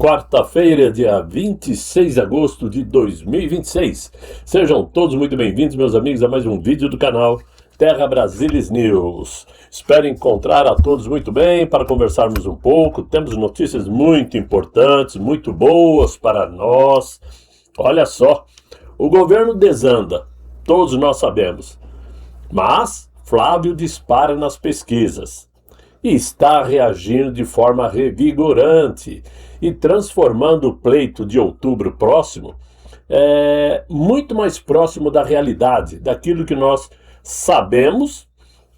Quarta-feira, dia 26 de agosto de 2026. Sejam todos muito bem-vindos, meus amigos, a mais um vídeo do canal Terra Brasilis News. Espero encontrar a todos muito bem para conversarmos um pouco. Temos notícias muito importantes, muito boas para nós. Olha só, o governo desanda, todos nós sabemos, mas Flávio dispara nas pesquisas e está reagindo de forma revigorante e transformando o pleito de outubro próximo muito mais próximo da realidade, daquilo que nós sabemos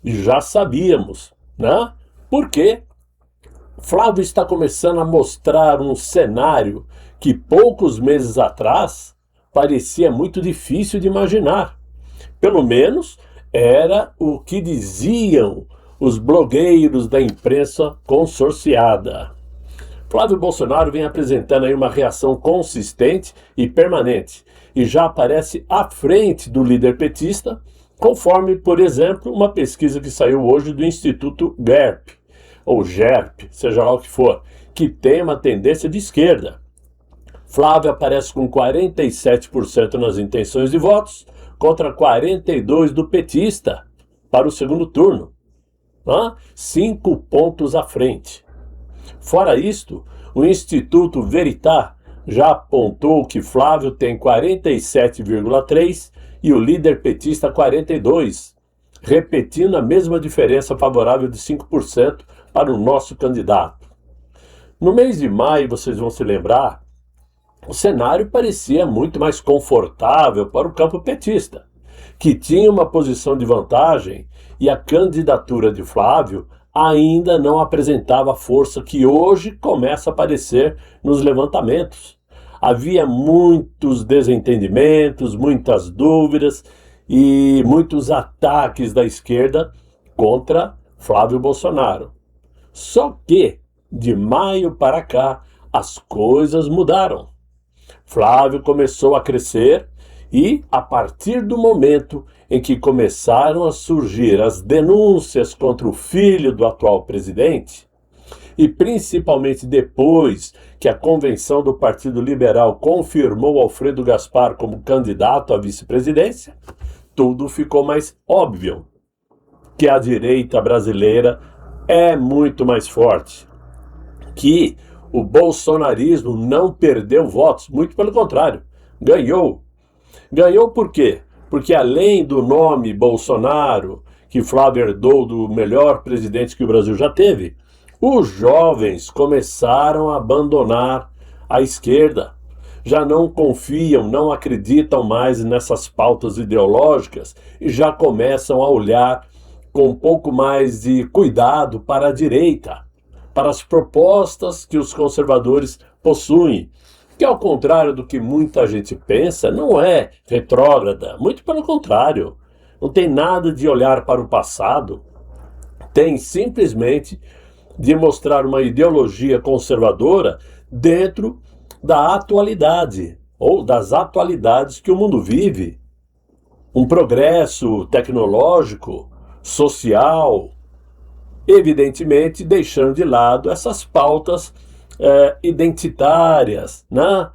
e já sabíamos, né? Porque Flávio está começando a mostrar um cenário que poucos meses atrás parecia muito difícil de imaginar. Pelo menos era o que diziam os blogueiros da imprensa consorciada. Flávio Bolsonaro vem apresentando aí uma reação consistente e permanente e já aparece à frente do líder petista, conforme, por exemplo, uma pesquisa que saiu hoje do Instituto GERP, ou GERP, seja lá o que for, que tem uma tendência de esquerda. Flávio aparece com 47% nas intenções de votos, contra 42% do petista para o segundo turno. 5 pontos à frente. Fora isto, o Instituto Verità já apontou que Flávio tem 47,3% e o líder petista 42%, repetindo a mesma diferença favorável de 5% para o nosso candidato. No mês de maio, vocês vão se lembrar, o cenário parecia muito mais confortável para o campo petista, que tinha uma posição de vantagem e a candidatura de Flávio ainda não apresentava a força que hoje começa a aparecer nos levantamentos. Havia muitos desentendimentos, muitas dúvidas e muitos ataques da esquerda contra Flávio Bolsonaro. Só que, de maio para cá, as coisas mudaram. Flávio começou a crescer e, a partir do momento em que começaram a surgir as denúncias contra o filho do atual presidente, e principalmente depois que a convenção do Partido Liberal confirmou Alfredo Gaspar como candidato à vice-presidência, tudo ficou mais óbvio que a direita brasileira é muito mais forte, que o bolsonarismo não perdeu votos, muito pelo contrário, ganhou. Ganhou por quê? Porque além do nome Bolsonaro, que Flávio herdou do melhor presidente que o Brasil já teve, os jovens começaram a abandonar a esquerda. Já não confiam, não acreditam mais nessas pautas ideológicas e já começam a olhar com um pouco mais de cuidado para a direita, para as propostas que os conservadores possuem, que ao contrário do que muita gente pensa, não é retrógrada, muito pelo contrário. Não tem nada de olhar para o passado, tem simplesmente de mostrar uma ideologia conservadora dentro da atualidade, ou das atualidades que o mundo vive. Um progresso tecnológico, social, evidentemente deixando de lado essas pautas identitárias, né?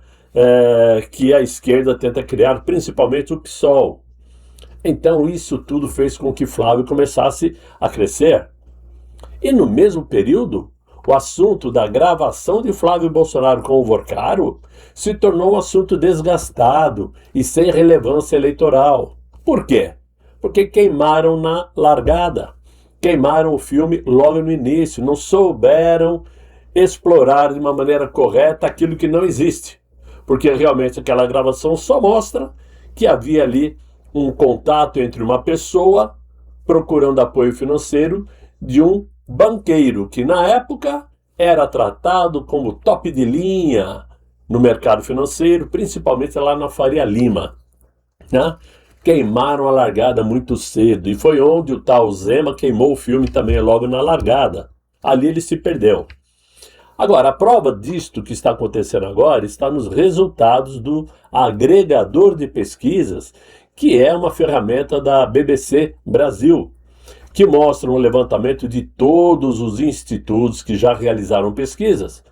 Que a esquerda tenta criar, principalmente o PSOL. Então isso tudo fez com que Flávio começasse a crescer. E no mesmo período, o assunto da gravação de Flávio Bolsonaro com o Vorcaro se tornou um assunto desgastado e sem relevância eleitoral. Por quê? Porque queimaram na largada. Queimaram o filme logo no início, não souberam explorar de uma maneira correta aquilo que não existe. Porque realmente aquela gravação só mostra que havia ali um contato entre uma pessoa procurando apoio financeiro de um banqueiro, que na época era tratado como top de linha no mercado financeiro, principalmente lá na Faria Lima, né? Queimaram a largada muito cedo, e foi onde o tal Zema queimou o filme também logo na largada. Ali ele se perdeu. Agora, a prova disto que está acontecendo agora está nos resultados do agregador de pesquisas, que é uma ferramenta da BBC Brasil, que mostra um levantamento de todos os institutos que já realizaram pesquisas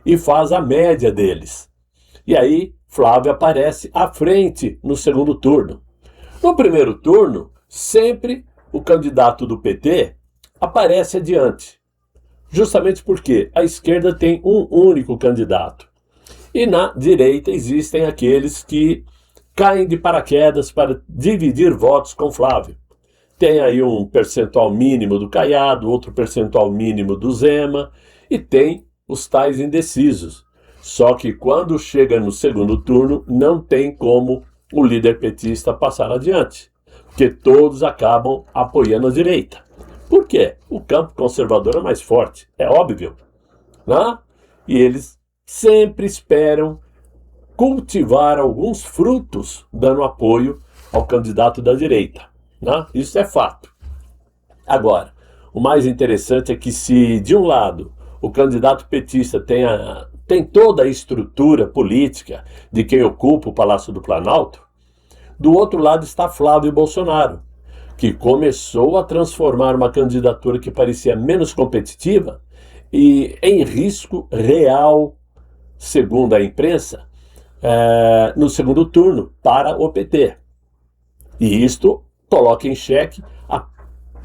e faz a média deles. E aí, Flávio aparece à frente no segundo turno. No primeiro turno, sempre o candidato do PT aparece adiante, justamente porque a esquerda tem um único candidato. E na direita existem aqueles que caem de paraquedas para dividir votos com Flávio. Tem aí um percentual mínimo do Caiado, outro percentual mínimo do Zema, e tem os tais indecisos. Só que quando chega no segundo turno, não tem como o líder petista passar adiante, porque todos acabam apoiando a direita. Por quê? O campo conservador é mais forte, é óbvio, né? E eles sempre esperam cultivar alguns frutos dando apoio ao candidato da direita, né? Isso é fato. Agora, o mais interessante é que se de um lado o candidato petista tem toda a estrutura política de quem ocupa o Palácio do Planalto, do outro lado está Flávio Bolsonaro, que começou a transformar uma candidatura que parecia menos competitiva e em risco real, segundo a imprensa, no segundo turno para o PT. E isto coloca em xeque a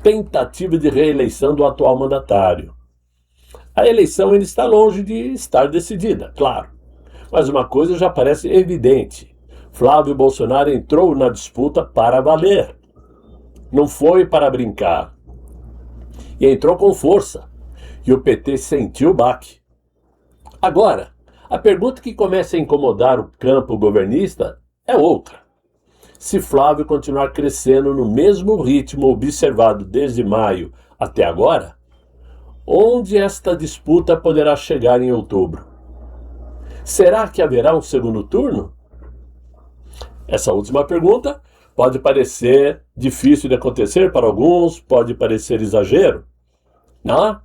tentativa de reeleição do atual mandatário. A eleição ainda está longe de estar decidida, claro. Mas uma coisa já parece evidente. Flávio Bolsonaro entrou na disputa para valer. Não foi para brincar. E entrou com força. E o PT sentiu o baque. Agora, a pergunta que começa a incomodar o campo governista é outra. Se Flávio continuar crescendo no mesmo ritmo observado desde maio até agora, onde esta disputa poderá chegar em outubro? Será que haverá um segundo turno? Essa última pergunta pode parecer difícil de acontecer para alguns, pode parecer exagero, né?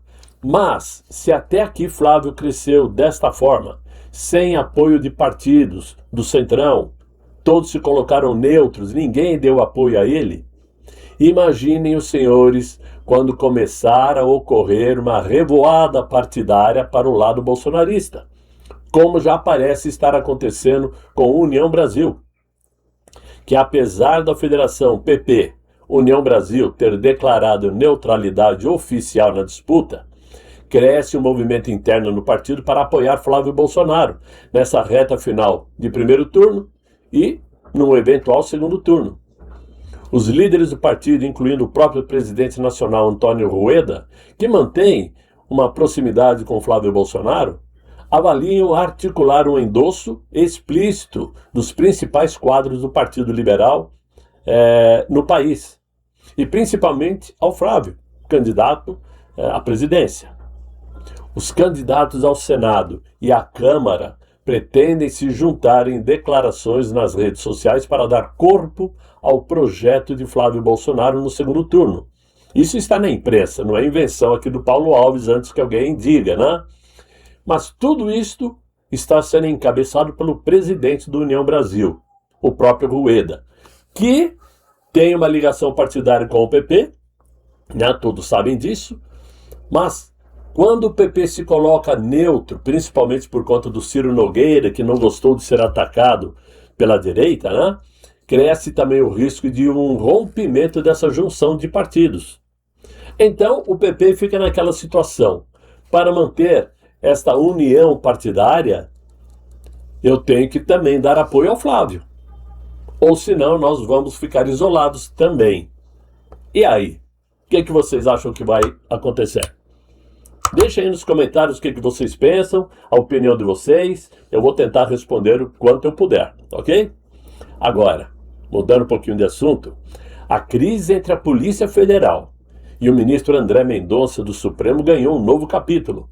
Mas, se até aqui Flávio cresceu desta forma, sem apoio de partidos, do Centrão, todos se colocaram neutros, ninguém deu apoio a ele, imaginem os senhores quando começar a ocorrer uma revoada partidária para o lado bolsonarista, como já parece estar acontecendo com a União Brasil, que apesar da Federação PP União Brasil ter declarado neutralidade oficial na disputa, cresce um movimento interno no partido para apoiar Flávio Bolsonaro nessa reta final de primeiro turno e num eventual segundo turno. Os líderes do partido, incluindo o próprio presidente nacional Antônio Rueda, que mantém uma proximidade com Flávio Bolsonaro, avaliam articular um endosso explícito dos principais quadros do Partido Liberal no país, e principalmente ao Flávio, candidato à presidência. Os candidatos ao Senado e à Câmara pretendem se juntar em declarações nas redes sociais para dar corpo ao projeto de Flávio Bolsonaro no segundo turno. Isso está na imprensa, não é invenção aqui do Paulo Alves antes que alguém diga, né? Mas tudo isto está sendo encabeçado pelo presidente da União Brasil, o próprio Rueda, que tem uma ligação partidária com o PP, né? Todos sabem disso, mas quando o PP se coloca neutro, principalmente por conta do Ciro Nogueira, que não gostou de ser atacado pela direita, né? Cresce também o risco de um rompimento dessa junção de partidos. Então, o PP fica naquela situação. Para manter esta união partidária, eu tenho que também dar apoio ao Flávio. Ou senão, nós vamos ficar isolados também. E aí? O que vocês acham que vai acontecer? Deixem aí nos comentários o que vocês pensam, a opinião de vocês. Eu vou tentar responder o quanto eu puder, ok? Agora, mudando um pouquinho de assunto, a crise entre a Polícia Federal e o ministro André Mendonça do Supremo ganhou um novo capítulo.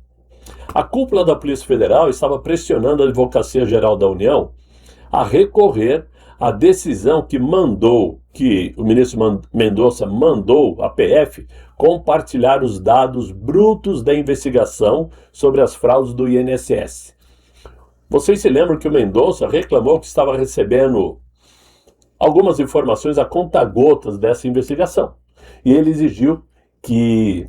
A cúpula da Polícia Federal estava pressionando a Advocacia Geral da União a recorrer à decisão que o ministro Mendonça mandou à PF compartilhar os dados brutos da investigação sobre as fraudes do INSS. Vocês se lembram que o Mendonça reclamou que estava recebendo algumas informações a conta-gotas dessa investigação. E ele exigiu que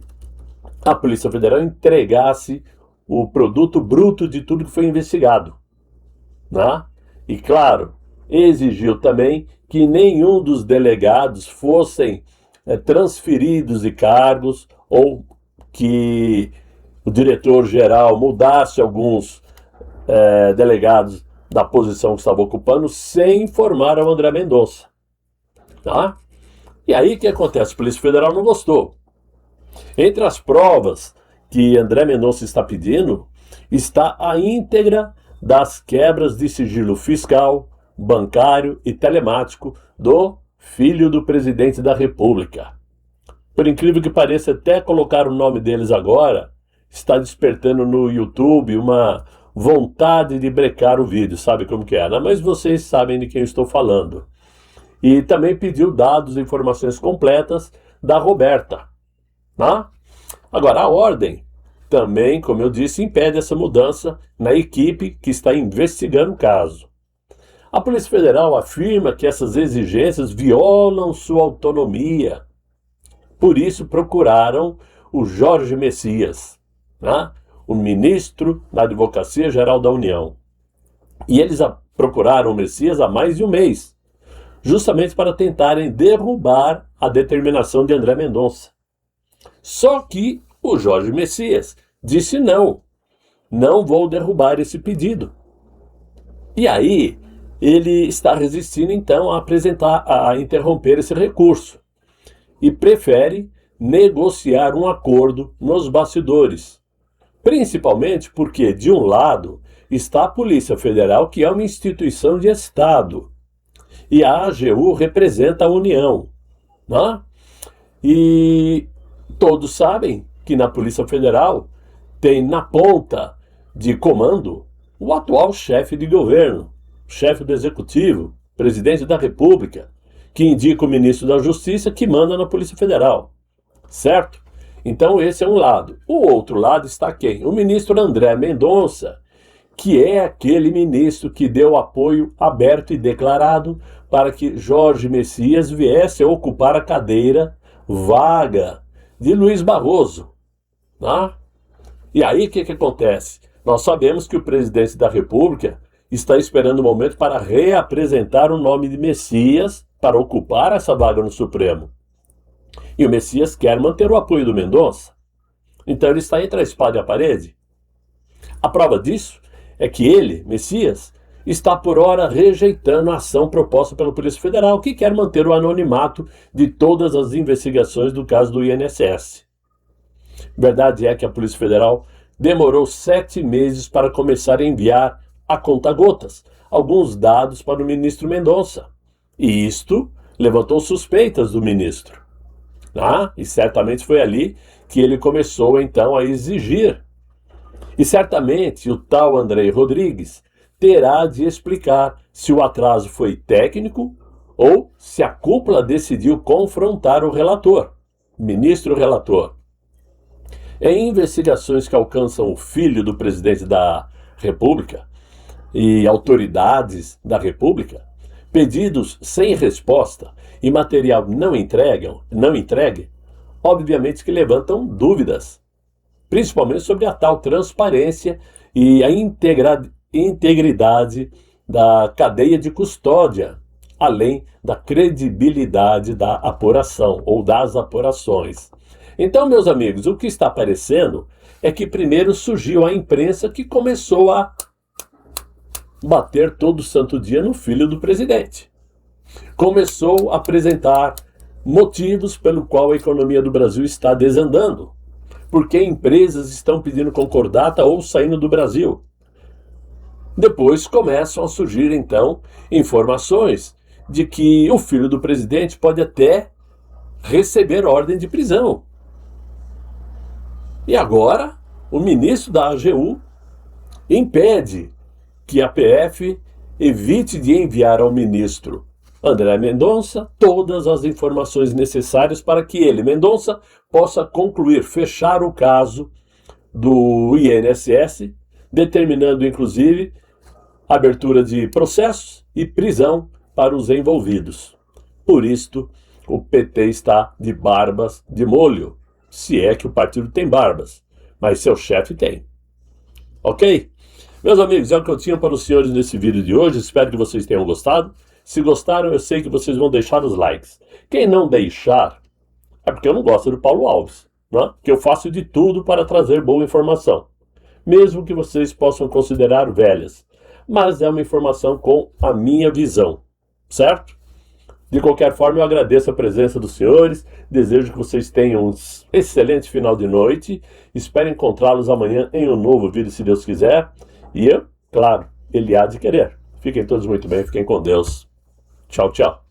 a Polícia Federal entregasse o produto bruto de tudo que foi investigado, né? E claro, exigiu também que nenhum dos delegados fossem transferidos de cargos ou que o diretor-geral mudasse alguns delegados da posição que estava ocupando sem informar ao André Mendonça. Tá? E aí o que acontece? A Polícia Federal não gostou. Entre as provas que André Mendonça está pedindo está a íntegra das quebras de sigilo fiscal, bancário e telemático do filho do presidente da República. Por incrível que pareça, até colocar o nome deles agora está despertando no YouTube uma vontade de brecar o vídeo, sabe como que é, né? Mas vocês sabem de quem eu estou falando. E também pediu dados e informações completas da Roberta. Né? Agora, a ordem também, como eu disse, impede essa mudança na equipe que está investigando o caso. A Polícia Federal afirma que essas exigências violam sua autonomia. Por isso procuraram o Jorge Messias, né? O ministro da Advocacia Geral da União. E eles procuraram o Messias há mais de um mês, justamente para tentarem derrubar a determinação de André Mendonça. Só que o Jorge Messias disse não vou derrubar esse pedido. E aí ele está resistindo então a interromper esse recurso e prefere negociar um acordo nos bastidores. Principalmente porque, de um lado, está a Polícia Federal, que é uma instituição de Estado, e a AGU representa a União. Né? E todos sabem que na Polícia Federal tem na ponta de comando o atual chefe de governo, chefe do Executivo, presidente da República, que indica o ministro da Justiça, que manda na Polícia Federal. Certo? Então esse é um lado. O outro lado está quem? O ministro André Mendonça, que é aquele ministro que deu apoio aberto e declarado para que Jorge Messias viesse a ocupar a cadeira vaga de Luiz Barroso. Né? E aí o que acontece? Nós sabemos que o presidente da República está esperando o momento para reapresentar o nome de Messias para ocupar essa vaga no Supremo. E o Messias quer manter o apoio do Mendonça. Então ele está entre a espada e a parede. A prova disso é que ele, Messias, está por hora rejeitando a ação proposta pela Polícia Federal, que quer manter o anonimato de todas as investigações do caso do INSS. Verdade é que a Polícia Federal demorou 7 meses para começar a enviar a conta-gotas alguns dados para o ministro Mendonça. E isto levantou suspeitas do ministro. E certamente foi ali que ele começou então a exigir. E certamente o tal André Rodrigues terá de explicar se o atraso foi técnico ou se a cúpula decidiu confrontar o relator, ministro relator. Em investigações que alcançam o filho do presidente da República e autoridades da República, pedidos sem resposta e material não entregue, obviamente que levantam dúvidas, principalmente sobre a tal transparência e a integridade da cadeia de custódia, além da credibilidade da apuração ou das apurações. Então, meus amigos, o que está aparecendo é que primeiro surgiu a imprensa que começou a bater todo santo dia no filho do presidente. Começou a apresentar motivos pelo qual a economia do Brasil está desandando. Porque empresas estão pedindo concordata ou saindo do Brasil. Depois começam a surgir, então, informações de que o filho do presidente pode até receber ordem de prisão. E agora, o ministro da AGU impede que a PF evite de enviar ao ministro André Mendonça todas as informações necessárias para que ele, Mendonça, possa concluir, fechar o caso do INSS, determinando, inclusive, abertura de processos e prisão para os envolvidos. Por isto, o PT está de barbas de molho, se é que o partido tem barbas, mas seu chefe tem. Ok? Meus amigos, é o que eu tinha para os senhores nesse vídeo de hoje. Espero que vocês tenham gostado. Se gostaram, eu sei que vocês vão deixar os likes. Quem não deixar, é porque eu não gosto do Paulo Alves, né? Que eu faço de tudo para trazer boa informação, mesmo que vocês possam considerar velhas. Mas é uma informação com a minha visão, certo? De qualquer forma, eu agradeço a presença dos senhores, desejo que vocês tenham um excelente final de noite, espero encontrá-los amanhã em um novo vídeo, se Deus quiser, e eu, claro, Ele há de querer. Fiquem todos muito bem, fiquem com Deus. Tchau, tchau.